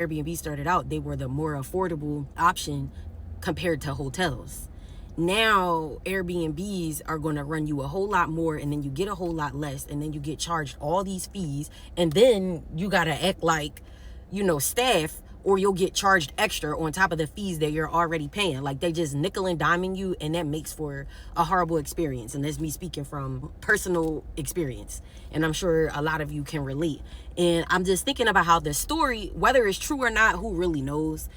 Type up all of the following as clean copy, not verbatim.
Airbnb started out, they were the more affordable option compared to hotels. Now Airbnbs are going to run you a whole lot more, and then you get a whole lot less, and then you get charged all these fees, and then you got to act like, staff, or you'll get charged extra on top of the fees that you're already paying. Like, they just nickel and diming you, and that makes for a horrible experience. And that's me speaking from personal experience, and I'm sure a lot of you can relate. And I'm just thinking about how the story, whether it's true or not, who really knows,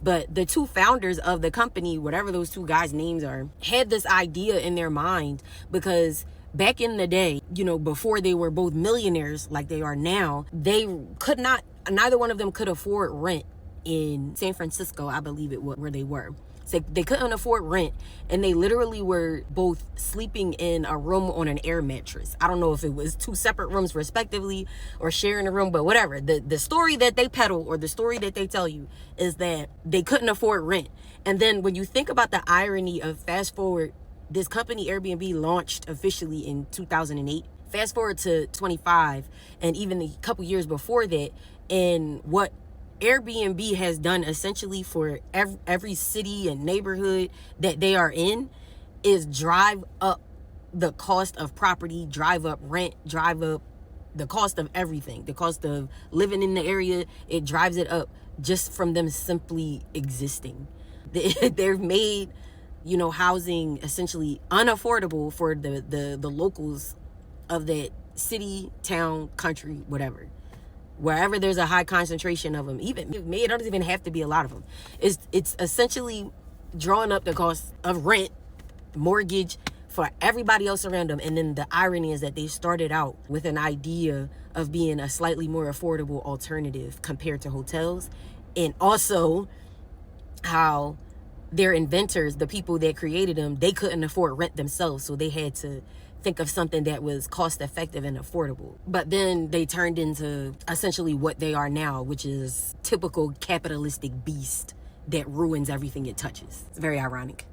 but the two founders of the company, whatever those two guys' names are, had this idea in their mind because back in the day, before they were both millionaires like they are now, neither one of them could afford rent in San Francisco, I believe it was, where they were. So they couldn't afford rent, and they literally were both sleeping in a room on an air mattress. I don't know if it was two separate rooms respectively or sharing a room, but whatever. The story that they peddle, or the story that they tell you, is that they couldn't afford rent. And then when you think about the irony of, fast forward, this company Airbnb launched officially in 2008. Fast forward to 25, and even a couple years before that, and what Airbnb has done essentially for every city and neighborhood that they are in is drive up the cost of property, drive up rent, drive up the cost of everything, the cost of living in the area. It drives it up just from them simply existing. They've made, housing essentially unaffordable for the locals of that city, town, country, whatever. Wherever there's a high concentration of them, it doesn't even have to be a lot of them. It's essentially drawing up the cost of rent, mortgage for everybody else around them. And then the irony is that they started out with an idea of being a slightly more affordable alternative compared to hotels. And also how their inventors, the people that created them, they couldn't afford rent themselves. So they had to think of something that was cost effective and affordable. But then they turned into essentially what they are now, which is typical capitalistic beast that ruins everything it touches. It's very ironic.